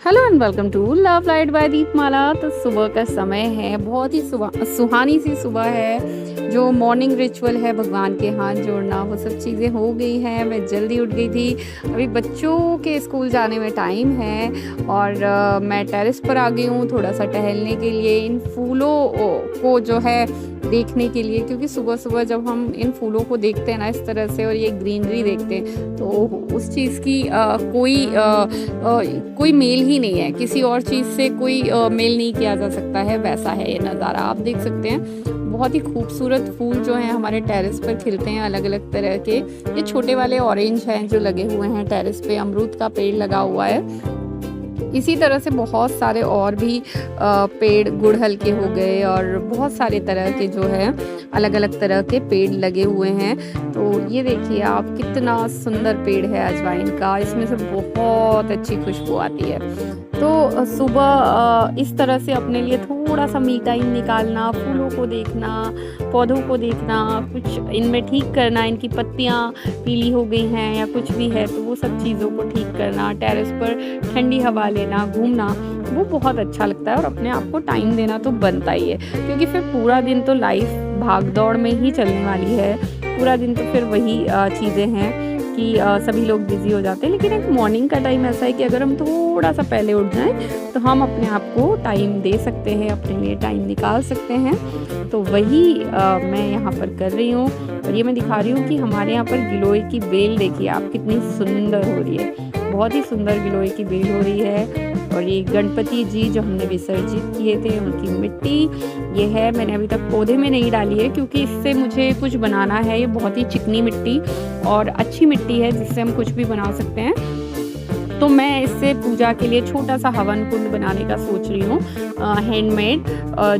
Hello and welcome to love light by Deepmala. तो सुबह का समय है, बहुत ही सुहानी सी सुबह है। जो मॉर्निंग रिचुअल है भगवान के हाथ जोड़ना, वो सब चीज़ें हो गई हैं। मैं जल्दी उठ गई थी, अभी बच्चों के स्कूल जाने में टाइम है और मैं टेरेस पर आ गई हूँ थोड़ा सा टहलने के लिए, इन फूलों को जो है देखने के लिए। क्योंकि सुबह सुबह जब हम इन फूलों को देखते हैं ना इस तरह से, और ये ग्रीनरी देखते हैं, तो उस चीज़ की कोई मेल ही नहीं है, किसी और चीज़ से कोई मेल नहीं किया जा सकता है। वैसा है ये नज़ारा, आप देख सकते हैं। बहुत ही खूबसूरत फूल जो हैं हमारे टेरेस पर खिलते हैं, अलग अलग तरह के। ये छोटे वाले ऑरेंज हैं जो लगे हुए हैं टेरेस पे, अमरूद का पेड़ लगा हुआ है। इसी तरह से बहुत सारे और भी पेड़, गुड़हल के हो गए, और बहुत सारे तरह के जो है अलग अलग तरह के पेड़ लगे हुए हैं। तो ये देखिए आप, कितना सुंदर पेड़ है अजवाइन का, इसमें से बहुत अच्छी खुशबू आती है। तो सुबह इस तरह से अपने लिए थोड़ा सा मी टाइम निकालना, फूलों को देखना, पौधों को देखना, कुछ इनमें ठीक करना, इनकी पत्तियां पीली हो गई हैं या कुछ भी है तो वो सब चीज़ों को ठीक करना, टेरेस पर ठंडी हवा लेना, घूमना, वो बहुत अच्छा लगता है। और अपने आप को टाइम देना तो बनता ही है, क्योंकि फिर पूरा दिन तो लाइफ भाग दौड़ में ही चलने वाली है। पूरा दिन तो फिर वही चीज़ें हैं कि सभी लोग बिज़ी हो जाते हैं। लेकिन एक मॉर्निंग का टाइम ऐसा है कि अगर हम थोड़ा सा पहले उठ जाएं तो हम अपने आप को टाइम दे सकते हैं, अपने लिए टाइम निकाल सकते हैं। तो वही मैं यहाँ पर कर रही हूँ। और ये मैं दिखा रही हूँ कि हमारे यहाँ पर गिलोय की बेल देखिए आप, कितनी सुंदर हो रही है, बहुत ही सुंदर गिलोय की बेल हो रही है। और ये गणपति जी जो हमने विसर्जित किए थे, उनकी मिट्टी ये है। मैंने अभी तक पौधे में नहीं डाली है, क्योंकि इससे मुझे कुछ बनाना है। ये बहुत ही चिकनी मिट्टी और अच्छी मिट्टी है, जिससे हम कुछ भी बना सकते हैं। तो मैं इससे पूजा के लिए छोटा सा हवन कुंड बनाने का सोच रही हूँ, हैंडमेड,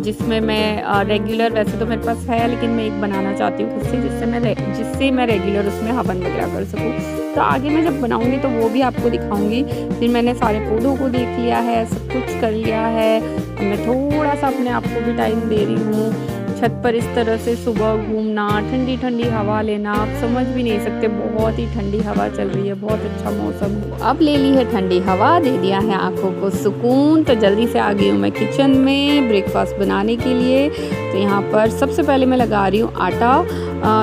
जिसमें मैं रेगुलर, वैसे तो मेरे पास है लेकिन मैं एक बनाना चाहती हूँ खुद से, जिससे मैं रेगुलर उसमें हवन वगैरह कर सकूँ। तो आगे मैं जब बनाऊँगी तो वो भी आपको दिखाऊँगी। फिर मैंने सारे पौधों को देख लिया है, सब कुछ कर लिया है। मैं थोड़ा सा अपने आप को भी टाइम दे रही हूँ। छत पर इस तरह से सुबह घूमना, ठंडी ठंडी हवा लेना, आप समझ भी नहीं सकते, बहुत ही ठंडी हवा चल रही है, बहुत अच्छा मौसम। अब ले ली है ठंडी हवा, दे दिया है आंखों को सुकून। तो जल्दी से आ गई हूँ मैं किचन में ब्रेकफास्ट बनाने के लिए। तो यहाँ पर सबसे पहले मैं लगा रही हूँ आटा,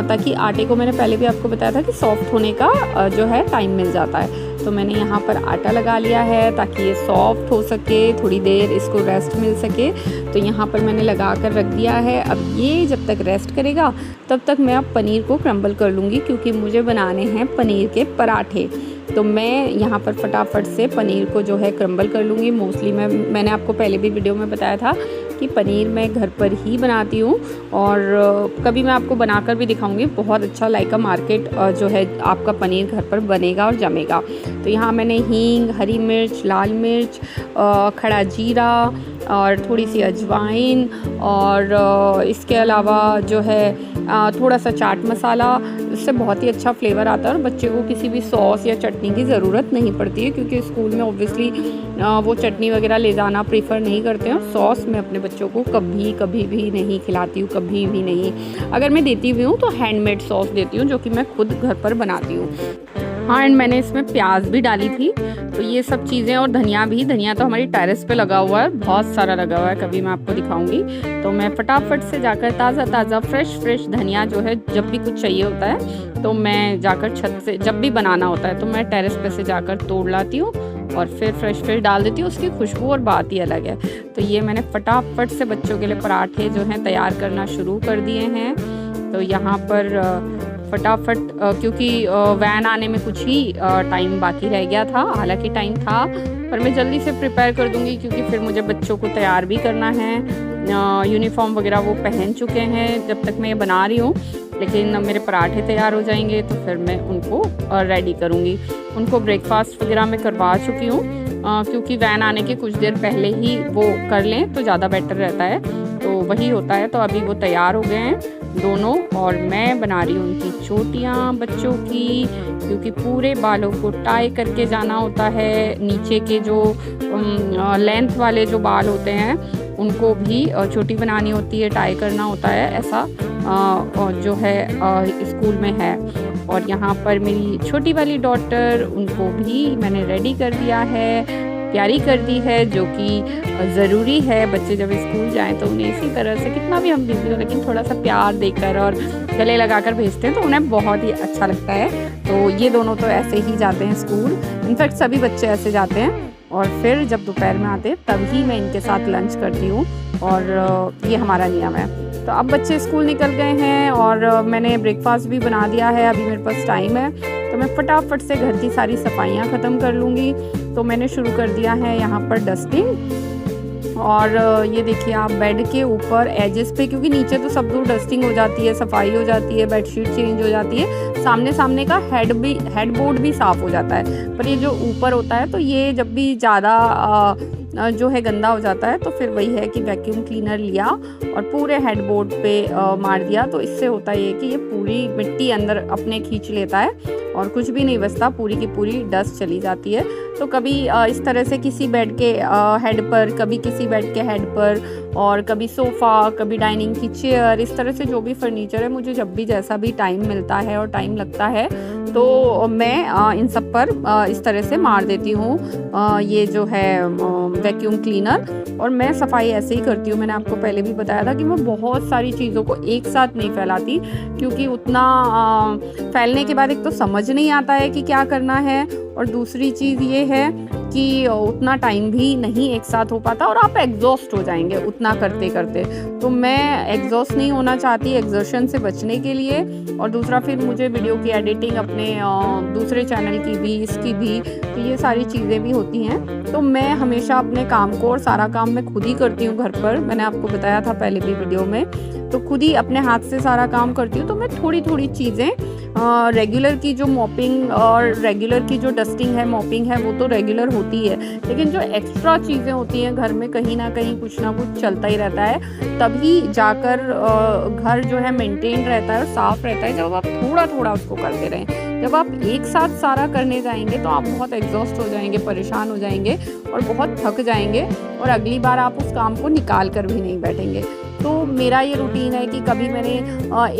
ताकि आटे को, मैंने पहले भी आपको बताया था कि सॉफ्ट होने का जो है टाइम मिल जाता है। तो मैंने यहाँ पर आटा लगा लिया है ताकि ये सॉफ्ट हो सके, थोड़ी देर इसको रेस्ट मिल सके। तो यहाँ पर मैंने लगा कर रख दिया है। अब ये जब तक रेस्ट करेगा तब तक मैं अब पनीर को क्रम्बल कर लूँगी, क्योंकि मुझे बनाने हैं पनीर के पराठे। तो मैं यहाँ पर फटाफट से पनीर को जो है क्रम्बल कर लूँगी। मोस्टली मैंने आपको पहले भी वीडियो में बताया था कि पनीर मैं घर पर ही बनाती हूँ, और कभी मैं आपको बनाकर भी दिखाऊंगी। बहुत अच्छा लाइका मार्केट जो है आपका पनीर घर पर बनेगा और जमेगा। तो यहाँ मैंने हींग, हरी मिर्च, लाल मिर्च, खड़ा जीरा और थोड़ी सी अजवाइन, और इसके अलावा जो है थोड़ा सा चाट मसाला, इससे बहुत ही अच्छा फ्लेवर आता है। और बच्चे को किसी भी सॉस या चटनी की ज़रूरत नहीं पड़ती है, क्योंकि स्कूल में ऑब्वियसली वो चटनी वगैरह ले जाना प्रीफर नहीं करते हैं। सॉस मैं अपने बच्चों को कभी भी नहीं खिलाती हूँ, कभी भी नहीं। अगर मैं देती भी हूँ तो हैंडमेड सॉस देती हूँ, जो कि मैं खुद घर पर बनाती हूँ। हाँ, एंड मैंने इसमें प्याज भी डाली थी। तो ये सब चीज़ें, और धनिया भी, धनिया तो हमारी टेरेस पे लगा हुआ है, बहुत सारा लगा हुआ है, कभी मैं आपको दिखाऊंगी। तो मैं फटाफट से जाकर ताज़ा फ्रेश धनिया जो है, जब भी कुछ चाहिए होता है तो मैं जाकर छत से, जब भी बनाना होता है तो मैं टेरेस पे से जाकर तोड़ लाती हूँ और फिर फ्रेश डाल देती हूँ। उसकी खुशबू और बात ही अलग है। तो ये मैंने फटाफट से बच्चों के लिए पराठे जो हैं तैयार करना शुरू कर दिए हैं। तो यहाँ पर फटाफट, क्योंकि वैन आने में कुछ ही टाइम बाकी रह गया था, हालांकि टाइम था, पर मैं जल्दी से प्रिपेयर कर दूंगी, क्योंकि फिर मुझे बच्चों को तैयार भी करना है। यूनिफॉर्म वगैरह वो पहन चुके हैं जब तक मैं ये बना रही हूँ, लेकिन मेरे पराठे तैयार हो जाएंगे तो फिर मैं उनको रेडी करूँगी। उनको ब्रेकफास्ट वगैरह मैं करवा चुकी हूँ, क्योंकि वैन आने के कुछ देर पहले ही वो कर लें तो ज़्यादा बेटर रहता है। तो वही होता है। तो अभी वो तैयार हो गए हैं दोनों, और मैं बना रही हूँ उनकी चोटियाँ बच्चों की, क्योंकि पूरे बालों को टाई करके जाना होता है। नीचे के जो लेंथ वाले जो बाल होते हैं उनको भी चोटी बनानी होती है, टाई करना होता है, ऐसा जो है स्कूल में है। और यहाँ पर मेरी छोटी वाली डॉटर, उनको भी मैंने रेडी कर दिया है। प्यारी कर दी है, जो कि ज़रूरी है। बच्चे जब स्कूल जाएं तो उन्हें इसी तरह से, कितना भी हम बिजी हो लेकिन थोड़ा सा प्यार देकर और गले लगाकर भेजते हैं तो उन्हें बहुत ही अच्छा लगता है। तो ये दोनों तो ऐसे ही जाते हैं स्कूल, इनफैक्ट सभी बच्चे ऐसे जाते हैं। और फिर जब दोपहर में आते तभी मैं इनके साथ लंच करती हूँ, और ये हमारा नियम है। तो अब बच्चे स्कूल निकल गए हैं और मैंने ब्रेकफास्ट भी बना दिया है। अभी मेरे पास टाइम है तो मैं फटाफट से घर की सारी सफाइयाँ ख़त्म कर लूँगी। तो मैंने शुरू कर दिया है यहाँ पर डस्टिंग, और ये देखिए आप बेड के ऊपर एजेस पे, क्योंकि नीचे तो सब दूर डस्टिंग हो जाती है, सफाई हो जाती है, बेडशीट चेंज हो जाती है, सामने का हेड बोर्ड भी साफ़ हो जाता है, पर ये जो ऊपर होता है तो ये जब भी ज़्यादा जो है गंदा हो जाता है तो फिर वही है कि वैक्यूम क्लीनर लिया और पूरे हेडबोर्ड पे मार दिया। तो इससे होता ये कि ये पूरी मिट्टी अंदर अपने खींच लेता है और कुछ भी नहीं बचता, पूरी की पूरी डस्ट चली जाती है। तो कभी इस तरह से किसी बेड के हेड पर, कभी किसी बेड के हेड पर, और कभी सोफ़ा, कभी डाइनिंग की चेयर, इस तरह से जो भी फर्नीचर है, मुझे जब भी जैसा भी टाइम मिलता है और टाइम लगता है तो मैं इन सब पर इस तरह से मार देती हूँ ये जो है वैक्यूम क्लीनर। और मैं सफाई ऐसे ही करती हूँ। मैंने आपको पहले भी बताया था कि मैं बहुत सारी चीज़ों को एक साथ नहीं फैलाती, क्योंकि उतना फैलने के बाद एक तो समझ नहीं आता है कि क्या करना है, और दूसरी चीज़ ये है कि उतना टाइम भी नहीं एक साथ हो पाता और आप एग्जॉस्ट हो जाएंगे उतना करते करते। तो मैं एग्जॉस्ट नहीं होना चाहती एग्जर्शन से बचने के लिए। और दूसरा फिर मुझे वीडियो की एडिटिंग अपने दूसरे चैनल की भी, इसकी भी, तो ये सारी चीज़ें भी होती हैं। तो मैं हमेशा अपने काम को, और सारा काम मैं खुद ही करती हूँ घर पर, मैंने आपको बताया था पहले भी वीडियो में, तो खुद ही अपने हाथ से सारा काम करती हूँ। तो मैं थोड़ी थोड़ी चीज़ें रेगुलर की जो मॉपिंग और रेगुलर की जो डस्टिंग है, मॉपिंग है, वो तो रेगुलर होती है, लेकिन जो एक्स्ट्रा चीज़ें होती हैं घर में, कहीं ना कुछ चलता ही रहता है। तभी जाकर घर जो है मेंटेन रहता है, साफ़ रहता है, जब आप थोड़ा थोड़ा उसको करते रहें। जब आप एक साथ सारा करने जाएंगे तो आप बहुत एग्जॉस्ट हो जाएंगे, परेशान हो जाएंगे और बहुत थक जाएंगे, और अगली बार आप उस काम को निकाल कर भी नहीं बैठेंगे। तो मेरा ये रूटीन है कि कभी मैंने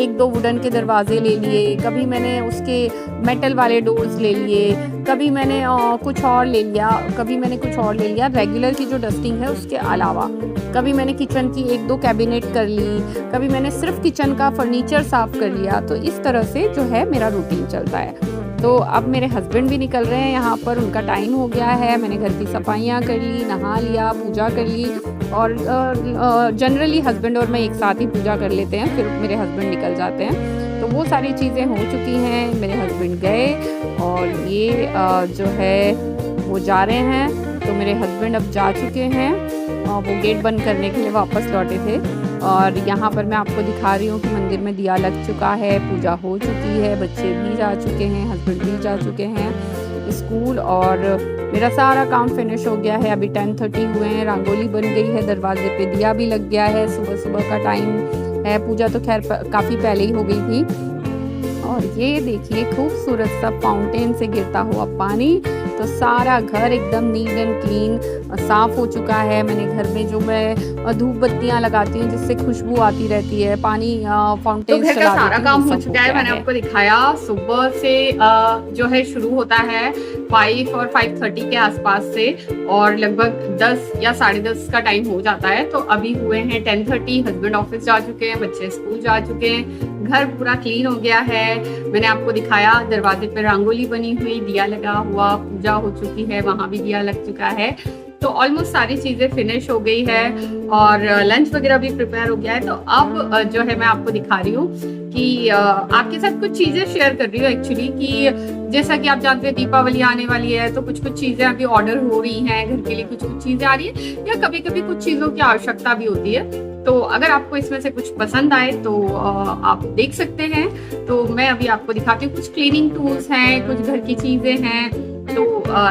एक दो वुडन के दरवाजे ले लिए, कभी मैंने उसके मेटल वाले डोर्स ले लिए, कभी मैंने कुछ और ले लिया, रेगुलर की जो डस्टिंग है उसके अलावा। कभी मैंने किचन की एक दो कैबिनेट कर ली, कभी मैंने सिर्फ किचन का फर्नीचर साफ़ कर लिया। तो इस तरह से जो है मेरा रूटीन चलता है। तो अब मेरे हस्बैंड भी निकल रहे हैं यहाँ पर, उनका टाइम हो गया है। मैंने घर की सफाइयाँ कर ली, नहा लिया, पूजा कर ली, और जनरली हस्बैंड और मैं एक साथ ही पूजा कर लेते हैं, फिर मेरे हस्बैंड निकल जाते हैं। तो वो सारी चीज़ें हो चुकी हैं, मेरे हस्बैंड गए और ये जो है वो जा रहे हैं। तो मेरे हस्बैंड अब जा चुके हैं, वो गेट बंद करने के लिए वापस लौटे थे। और यहाँ पर मैं आपको दिखा रही हूँ कि मंदिर में दिया लग चुका है, पूजा हो चुकी है, बच्चे भी जा चुके हैं, हस्बैंड भी जा चुके हैं स्कूल, और मेरा सारा काम फिनिश हो गया है। अभी 10:30 हुए हैं, रंगोली बन गई है, दरवाजे पे दिया भी लग गया है, सुबह सुबह का टाइम है। पूजा तो खैर काफ़ी पहले ही हो गई थी। और ये देखिए खूबसूरत सा फाउंटेन से गिरता हुआ पानी, तो सारा घर एकदम नीट एंड क्लीन साफ़ हो चुका है। मैंने घर में जो मैं धूप बत्तियाँ लगाती हूँ जिससे खुशबू आती रहती है, पानी फाउंटेन तो घर का सारा काम हो चुका है। मैंने आपको दिखाया सुबह से जो है शुरू होता है 5 और 5:30 के आसपास से, और लगभग 10 या 10:30 का टाइम हो जाता है। तो अभी हुए हैं 10:30, हस्बैंड ऑफिस जा चुके हैं, बच्चे स्कूल जा चुके हैं, घर पूरा क्लीन हो गया है। मैंने आपको दिखाया दरवाजे पर रंगोली बनी हुई, दिया लगा हुआ, पूजा हो चुकी है, वहां भी दिया लग चुका है। तो ऑलमोस्ट सारी चीज़ें फिनिश हो गई है और लंच वगैरह भी प्रिपेयर हो गया है। तो अब जो है मैं आपको दिखा रही हूँ कि आपके साथ कुछ चीज़ें शेयर कर रही हूँ एक्चुअली, कि जैसा कि आप जानते हैं दीपावली आने वाली है, तो कुछ चीज़ें अभी ऑर्डर हो रही हैं घर के लिए, कुछ चीज़ें आ रही है, या कभी कभी कुछ चीज़ों की आवश्यकता भी होती है। तो अगर आपको इसमें से कुछ पसंद आए तो आप देख सकते हैं। तो मैं अभी आपको दिखाती हूँ, कुछ क्लीनिंग टूल्स हैं, कुछ घर की चीज़ें हैं। तो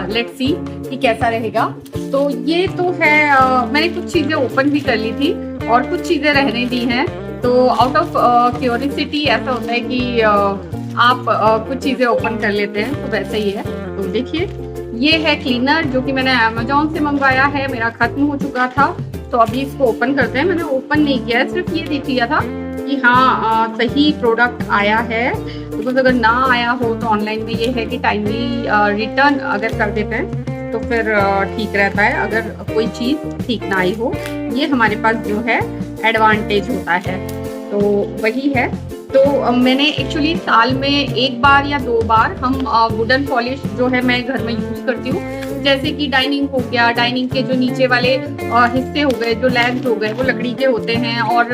लेट्स सी कि कैसा रहेगा। तो ये तो है, मैंने कुछ चीज़ें ओपन भी कर ली थी और कुछ चीज़ें रहने दी हैं। तो आउट ऑफ क्यूरियोसिटी ऐसा होता है कि आप कुछ चीज़ें ओपन कर लेते हैं, तो वैसे ही है। तो देखिए ये है क्लीनर जो कि मैंने अमेजोन से मंगवाया है, मेरा खत्म हो चुका था। तो अभी इसको ओपन करते हैं। मैंने ओपन नहीं किया है, सिर्फ ये देख लिया था कि हाँ सही प्रोडक्ट आया है। बिकॉज अगर ना आया हो तो ऑनलाइन में ये है कि टाइमली रिटर्न अगर कर देते हैं तो फिर ठीक रहता है, अगर कोई चीज़ ठीक ना आई हो। ये हमारे पास जो है एडवांटेज होता है, तो वही है। तो मैंने एक्चुअली साल में 1 बार या 2 बार हम वुडन पॉलिश जो है मैं घर में यूज़ करती हूँ। जैसे कि डाइनिंग हो गया, डाइनिंग के जो नीचे वाले हिस्से हो गए, जो लेग्स हो गए, वो लकड़ी के होते हैं और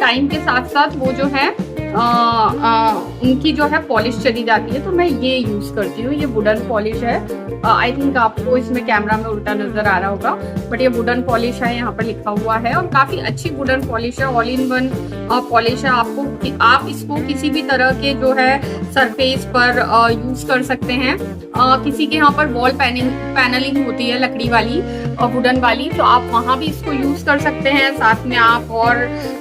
टाइम के साथ साथ वो जो है उनकी जो है पॉलिश चली जाती है, तो मैं ये यूज़ करती हूँ। ये वुडन पॉलिश है। आई थिंक आपको इसमें कैमरा में उल्टा नज़र आ रहा होगा, बट ये वुडन पॉलिश है, यहाँ पर लिखा हुआ है और काफ़ी अच्छी वुडन पॉलिश है, ऑल इन वन पॉलिश है। आप इसको किसी भी तरह के जो है सरफेस पर यूज़ कर सकते हैं। किसी के यहाँ पर वॉल पैनलिंग होती है लकड़ी वाली और वुडन वाली, तो आप वहाँ भी इसको यूज़ कर सकते हैं। साथ में आप और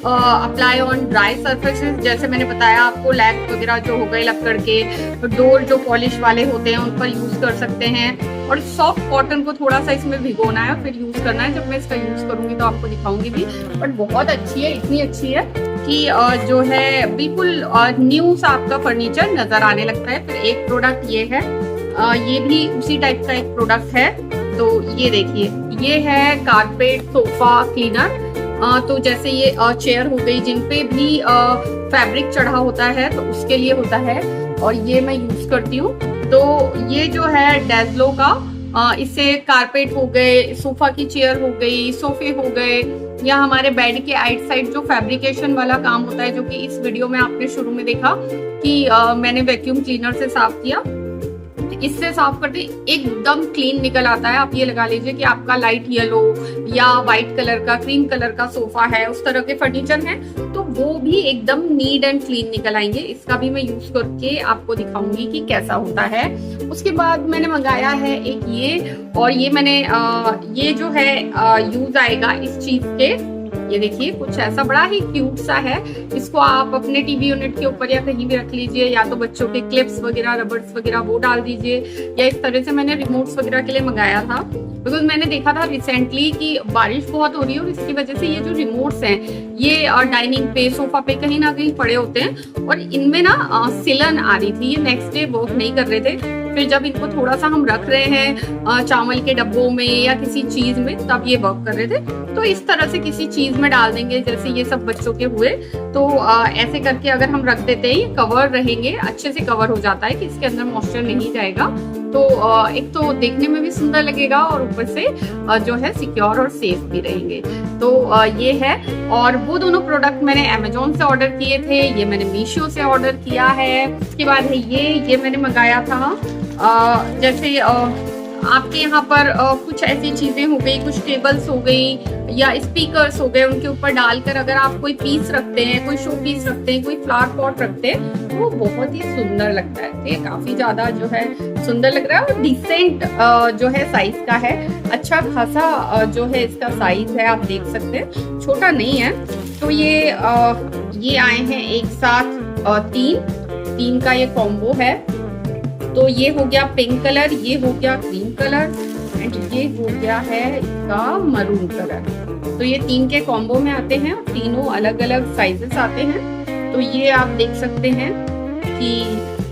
अप्लाई ऑन ड्राई सरफेसेस, जैसे मैंने बताया आपको लैग वगैरह जो हो गए लक्कड़ के, डोर जो पॉलिश वाले होते हैं उन पर यूज़ कर सकते हैं। और सॉफ्ट कॉटन को थोड़ा सा इसमें भिगोना है और फिर यूज़ करना है। जब मैं इसका यूज़ करूँगी तो आपको दिखाऊंगी भी, बट बहुत अच्छी है, इतनी अच्छी है कि जो है बिल्कुल न्यू सा आपका फर्नीचर नज़र आने लगता है। फिर एक प्रोडक्ट ये है, ये भी उसी टाइप का एक प्रोडक्ट है। तो ये देखिए, ये है कारपेट सोफा क्लीनर। तो जैसे ये चेयर हो गई जिन पे भी फैब्रिक चढ़ा होता है तो उसके लिए होता है, और ये मैं यूज करती हूँ। तो ये जो है डेज़लो का, इससे कारपेट हो गए, सोफा की चेयर हो गई, सोफे हो गए, या हमारे बेड के आइट साइड जो फैब्रिकेशन वाला काम होता है, जो कि इस वीडियो में आपने शुरू में देखा कि मैंने वैक्यूम क्लीनर से साफ किया। इससे साफ करते एकदम क्लीन निकल आता है। आप ये लगा लीजिए कि आपका लाइट येलो या व्हाइट कलर का, क्रीम कलर का सोफा है, उस तरह के फर्नीचर है, तो वो भी एकदम नीट एंड क्लीन निकल आएंगे। इसका भी मैं यूज करके आपको दिखाऊंगी कि कैसा होता है। उसके बाद मैंने मंगाया है एक ये, और ये मैंने ये जो है यूज आएगा इस चीज के। ये देखिए, कुछ ऐसा बड़ा ही क्यूट सा है। इसको आप अपने टीवी यूनिट के ऊपर या कहीं भी रख लीजिए, या तो बच्चों के क्लिप्स वगैरह, रबर्स वगैरह वो डाल दीजिए, या इस तरह से मैंने रिमोट्स वगैरह के लिए मंगाया था। बिकॉज मैंने देखा था रिसेंटली कि बारिश बहुत हो रही है और इसकी वजह से ये जो रिमोट्स हैं ये डाइनिंग पे, सोफा पे कहीं ना कहीं पड़े होते हैं और इनमें ना सिलन आ रही थी। ये नेक्स्ट डे वर्क नहीं कर रहे थे। फिर जब इनको थोड़ा सा हम रख रहे हैं चावल के डब्बों में या किसी चीज में, तब ये वर्क कर रहे थे। तो इस तरह से किसी चीज में डाल देंगे, जैसे ये सब बच्चों के हुए, तो ऐसे करके अगर हम रख देते हैं, कवर रहेंगे, अच्छे से कवर हो जाता है कि इसके अंदर मॉइस्चर नहीं जाएगा। तो एक तो देखने में भी सुंदर लगेगा और ऊपर से जो है सिक्योर और सेफ भी रहेंगे। तो ये है। और वो दोनों प्रोडक्ट मैंने अमेजोन से ऑर्डर किए थे, ये मैंने मीशो से ऑर्डर किया है। उसके बाद है ये मैंने मंगाया था। जैसे आपके यहाँ पर कुछ ऐसी चीजें हो गई, कुछ टेबल्स हो गई या स्पीकर्स हो गए, उनके ऊपर डालकर अगर आप कोई पीस रखते हैं, कोई शो पीस रखते हैं, कोई फ्लावर पॉट रखते हैं, तो वो बहुत ही सुंदर लगता है। ये काफी ज्यादा जो है सुंदर लग रहा है और डिसेंट जो है साइज का है, अच्छा खासा जो है इसका साइज है, आप देख सकते हैं, छोटा नहीं है। तो ये आए हैं एक साथ तीन का ये कॉम्बो है। तो ये हो गया पिंक कलर, ये हो गया क्रीम कलर एंड ये हो गया है इसका मरून कलर। तो ये 3 के कॉम्बो में आते हैं, तीनों अलग अलग साइजेस आते हैं। तो ये आप देख सकते हैं कि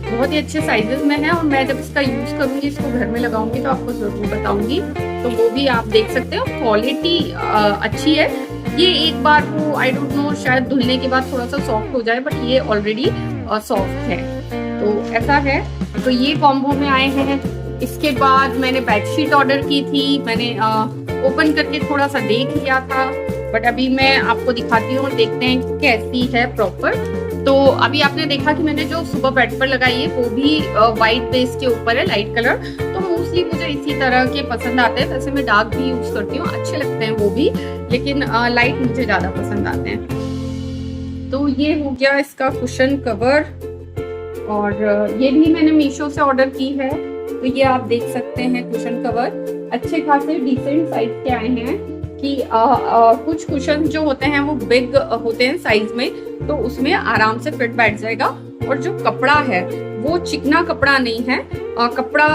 बहुत ही अच्छे साइजेस में है, और मैं जब इसका यूज करूंगी, इसको घर में लगाऊंगी तो आपको जरूर बताऊंगी। तो वो भी आप देख सकते हो, क्वालिटी अच्छी है। ये एक बार को आई डोंट नो, शायद धुलने के बाद थोड़ा सा सॉफ्ट हो जाए, बट ये ऑलरेडी सॉफ्ट है। तो ऐसा है। तो ये कॉम्बो में आए हैं। इसके बाद मैंने बेडशीट ऑर्डर की थी, मैंने ओपन करके थोड़ा सा देख लिया था, बट अभी मैं आपको दिखाती हूँ और देखते हैं कैसी है प्रॉपर। तो अभी आपने देखा कि मैंने जो सुबह बेड पर लगाई है वो भी वाइट बेस के ऊपर है, लाइट कलर। तो मोस्टली मुझे इसी तरह के पसंद आते हैं। वैसे मैं डार्क भी यूज करती हूँ, अच्छे लगते हैं वो भी, लेकिन लाइट मुझे ज्यादा पसंद आते हैं। तो ये हो गया इसका कुशन कवर, और ये भी मैंने मीशो से ऑर्डर की है। तो ये आप देख सकते हैं कुशन कवर अच्छे खासे डिसेंट साइज के आए हैं कि कुछ कुशन जो होते हैं वो बिग होते हैं साइज में, तो उसमें आराम से फिट बैठ जाएगा। और जो कपड़ा है वो चिकना कपड़ा नहीं है, कपड़ा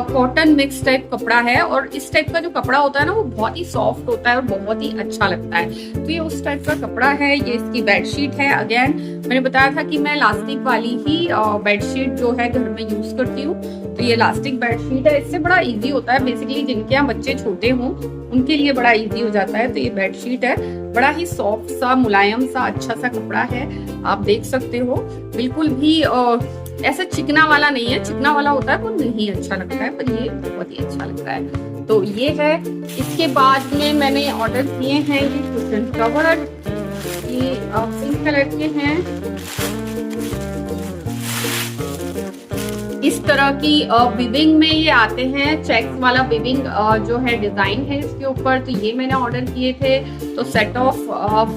कॉटन मिक्स टाइप कपड़ा है, और इस टाइप का जो कपड़ा होता है ना वो बहुत ही सॉफ्ट होता है और बहुत ही अच्छा लगता है। तो ये उस टाइप का कपड़ा है। ये इसकी बेडशीट है। अगेन मैंने बताया था कि मैं इलास्टिक वाली ही बेडशीट जो है घर में यूज करती हूँ, तो ये इलास्टिक बेडशीट है, इससे बड़ा इजी होता है बेसिकली जिनके यहाँ बच्चे छोटे हों उनके लिए बड़ा इजी हो जाता है। तो ये बेडशीट है, बड़ा ही सॉफ्ट सा, मुलायम सा, अच्छा सा कपड़ा है, आप देख सकते हो। बिल्कुल भी ऐसा चिकना वाला नहीं है, चिकना वाला होता है वो नहीं अच्छा लगता है, पर ये बहुत ही अच्छा लग रहा है। तो ये है। इसके बाद में मैंने ऑर्डर किए हैं ये कुशन कवर, ये पिंक कलर के हैं। इस तरह की विविंग में ये आते हैं, चेक्स वाला विविंग जो है डिजाइन है इसके ऊपर। तो ये मैंने ऑर्डर किए थे। तो सेट ऑफ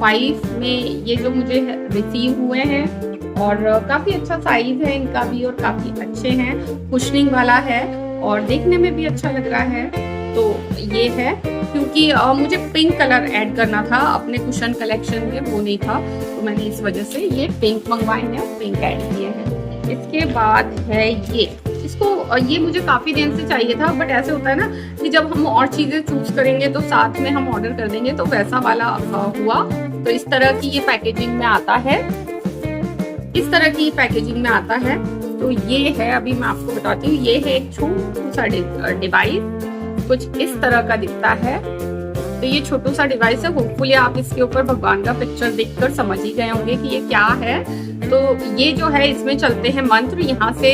5 में ये जो मुझे रिसीव हुए हैं, और काफी अच्छा साइज है इनका भी और काफी अच्छे हैं। कुशनिंग वाला है और देखने में भी अच्छा लग रहा है। तो ये है, क्योंकि मुझे पिंक कलर ऐड करना था अपने कुशन कलेक्शन में, वो नहीं था, तो मैंने इस वजह से ये पिंक मंगवाए हैं, पिंक ऐड किए हैं। इसके बाद है ये मुझे काफी दिन से चाहिए था, बट ऐसे होता है ना कि जब हम और चीजें चूज करेंगे तो साथ में हम ऑर्डर कर देंगे, तो वैसा वाला हुआ। तो इस तरह की ये पैकेजिंग में आता है, इस तरह की पैकेजिंग में आता है। तो ये है, अभी मैं आपको बताती हूँ, ये है एक छोटा सा डिवाइस, कुछ इस तरह का दिखता है। तो ये छोटा सा डिवाइस है, होपफुली आप इसके ऊपर भगवान का पिक्चर देखकर समझ ही गए होंगे कि ये क्या है। तो ये जो है, इसमें चलते हैं मंत्र। यहाँ से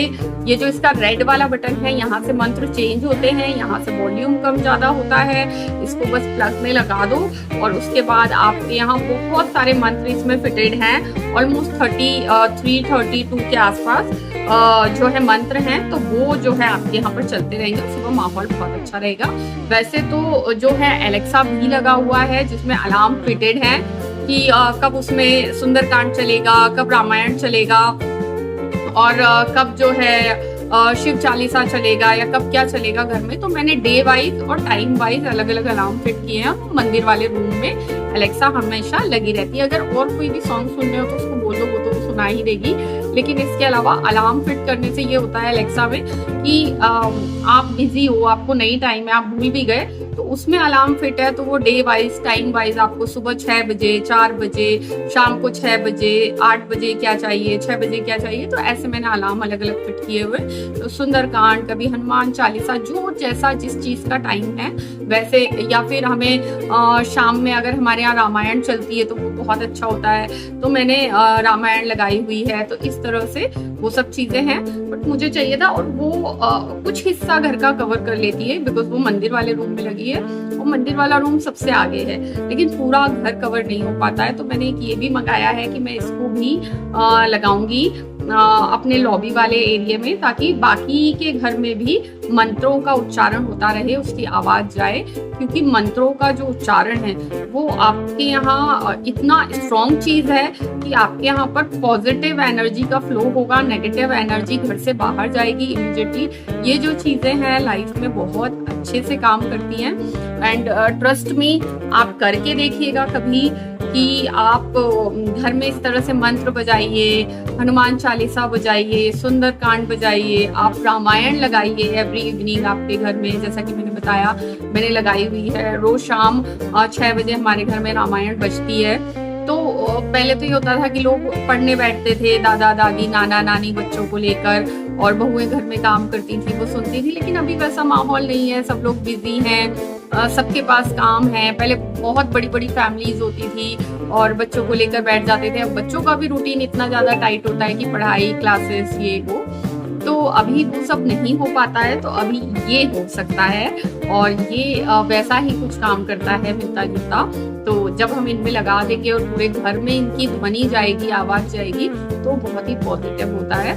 ये जो इसका रेड वाला बटन है, यहाँ से मंत्र चेंज होते हैं, यहाँ से वॉल्यूम कम ज्यादा होता है। इसको बस प्लग में लगा दो और उसके बाद आपके यहाँ बहुत सारे मंत्र इसमें फिटेड हैं। ऑलमोस्ट 32 के आसपास जो है मंत्र हैं। तो वो जो है आपके यहाँ पर चलते रहेंगे, सुबह माहौल बहुत अच्छा रहेगा। वैसे तो जो है एलेक्सा भी लगा हुआ है, जिसमें अलार्म फिटेड है कि कब उसमें सुंदरकांड चलेगा, कब रामायण चलेगा, और कब जो है शिव चालीसा चलेगा, या कब क्या चलेगा घर में। तो मैंने डे वाइज और टाइम वाइज अलग अलग अलार्म फिट किए हैं। मंदिर वाले रूम में एलेक्सा हमेशा लगी रहती है। अगर और कोई भी सॉन्ग सुन रहे हो तो उसको बोल दो, वो तो सुना ही देगी। लेकिन इसके अलावा अलार्म फिट करने से ये होता है एलेक्सा में कि आप बिजी हो, आपको नहीं टाइम है, आप भूल भी गए, तो उसमें अलार्म फिट है। तो वो डे वाइज, टाइम वाइज आपको सुबह 6 बजे, 4 बजे, शाम को 6 बजे, 8 बजे क्या चाहिए, 6 बजे क्या चाहिए, तो ऐसे मैंने अलार्म अलग अलग फिट किए हुए। तो सुंदरकांड, कभी हनुमान चालीसा, जो जैसा जिस चीज का टाइम है वैसे, या फिर हमें शाम में अगर हमारे यहाँ रामायण चलती है तो वो बहुत अच्छा होता है, तो मैंने रामायण लगाई हुई है। तो इस तरह से वो सब चीजें हैं, बट मुझे चाहिए था। और वो कुछ हिस्सा घर का कवर कर लेती है, बिकॉज वो मंदिर वाले रूम में लगी है, और मंदिर वाला रूम सबसे आगे है, लेकिन पूरा घर कवर नहीं हो पाता है। तो मैंने एक ये भी मंगाया है कि मैं इसको भी लगाऊंगी अपने लॉबी वाले एरिया में, ताकि बाकी के घर में भी मंत्रों का उच्चारण होता रहे, उसकी आवाज जाए। क्योंकि मंत्रों का जो उच्चारण है वो आपके यहाँ इतना स्ट्रॉन्ग चीज है कि आपके यहाँ पर पॉजिटिव एनर्जी का फ्लो होगा, नेगेटिव एनर्जी घर से बाहर जाएगी इमीडिएटली। ये जो चीजें हैं लाइफ में बहुत अच्छे से काम करती हैं। एंड ट्रस्ट मी, आप करके देखिएगा कभी कि आप घर में इस तरह से मंत्र बजाइए, हनुमान चालीसा बजाइए, सुंदरकांड बजाइए, आप रामायण लगाइए एवरी इवनिंग आपके घर में। जैसा कि मैंने बताया, मैंने लगाई हुई है, रोज शाम 6 बजे हमारे घर में रामायण बजती है। तो पहले तो ये होता था कि लोग पढ़ने बैठते थे, दादा दादी, नाना नानी बच्चों को लेकर, और बहुएं घर में काम करती थी, वो सुनती थी। लेकिन अभी वैसा माहौल नहीं है, सब लोग बिजी हैं, सबके पास काम है। पहले बहुत बड़ी बड़ी फैमिलीज होती थी और बच्चों को लेकर बैठ जाते थे। अब बच्चों का भी रूटीन इतना ज्यादा टाइट होता है कि पढ़ाई, क्लासेस, ये वो, तो अभी वो सब नहीं हो पाता है। तो अभी ये हो सकता है, और ये वैसा ही कुछ काम करता है मिलता जुलता। तो जब हम इनमें लगा देंगे और पूरे घर में इनकी ध्वनि जाएगी, आवाज जाएगी, तो बहुत ही पॉजिटिव होता है।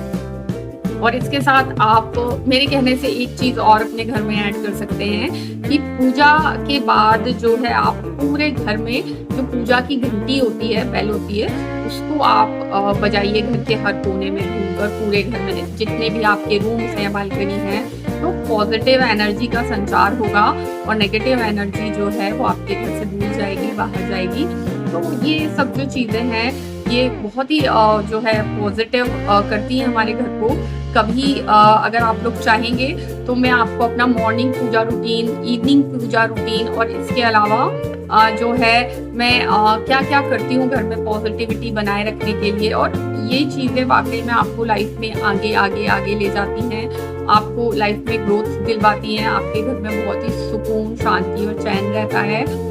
और इसके साथ आप मेरे कहने से एक चीज और अपने घर में ऐड कर सकते हैं कि पूजा के बाद जो है आप पूरे घर में जो पूजा की घंटी होती है, बेल होती है, उसको आप बजाइए घर के हर कोने में घूमकर, पूरे घर में जितने भी आपके रूम्स हैं, बालकनी है, तो पॉजिटिव एनर्जी का संचार होगा और नेगेटिव एनर्जी जो है वो आपके घर से दूर जाएगी, बाहर जाएगी। तो ये सब जो चीजें हैं ये बहुत ही जो है पॉजिटिव करती है हमारे घर को। कभी अगर आप लोग चाहेंगे तो मैं आपको अपना मॉर्निंग पूजा रूटीन, इवनिंग पूजा रूटीन, और इसके अलावा जो है मैं क्या क्या करती हूँ घर में पॉजिटिविटी बनाए रखने के लिए, और ये चीजें वाकई में आपको लाइफ में आगे आगे आगे ले जाती हैं। आपको लाइफ में ग्रोथ दिलवाती हैं, आपके घर में बहुत ही सुकून, शांति और चैन रहता है।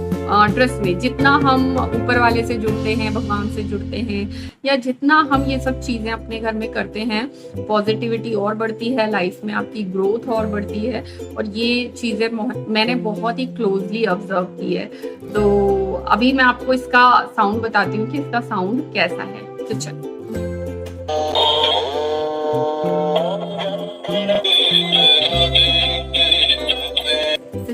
ट्रस्ट में जितना हम ऊपर वाले से जुड़ते हैं, भगवान से जुड़ते हैं, या जितना हम ये सब चीज़ें अपने घर में करते हैं, पॉजिटिविटी और बढ़ती है, लाइफ में आपकी ग्रोथ और बढ़ती है। और ये चीज़ें मैंने बहुत ही क्लोजली ऑब्जर्व की है। तो अभी मैं आपको इसका साउंड बताती हूँ कि इसका साउंड कैसा है। तो चलो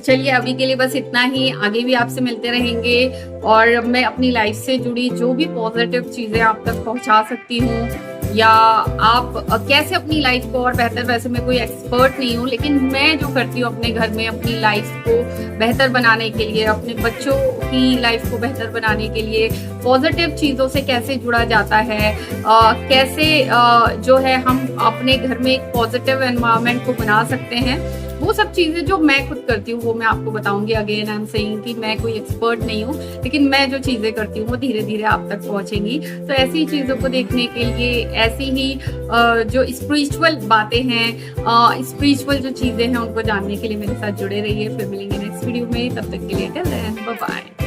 चलिए अभी के लिए बस इतना ही। आगे भी आपसे मिलते रहेंगे और मैं अपनी लाइफ से जुड़ी जो भी पॉजिटिव चीजें आप तक पहुंचा सकती हूँ, या आप कैसे अपनी लाइफ को और बेहतर, वैसे मैं कोई एक्सपर्ट नहीं हूँ, लेकिन मैं जो करती हूँ अपने घर में अपनी लाइफ को बेहतर बनाने के लिए, अपने बच्चों की लाइफ को बेहतर बनाने के लिए, पॉजिटिव चीज़ों से कैसे जुड़ा जाता है, कैसे जो है हम अपने घर में एक पॉजिटिव एनवायरनमेंट को बना सकते हैं, वो सब चीज़ें जो मैं खुद करती हूँ वो मैं आपको बताऊंगी। अगेन आई एम सेइंग कि मैं कोई एक्सपर्ट नहीं हूँ, लेकिन मैं जो चीज़ें करती हूँ वो धीरे धीरे आप तक पहुँचेंगी। तो ऐसी चीज़ों को देखने के लिए, ऐसी ही जो स्पिरिचुअल बातें हैं, स्पिरिचुअल जो चीज़ें हैं, उनको जानने के लिए मेरे साथ जुड़े रहिए। फिर मिलेंगे नेक्स्ट वीडियो में, तब तक के लिए बाय बाय।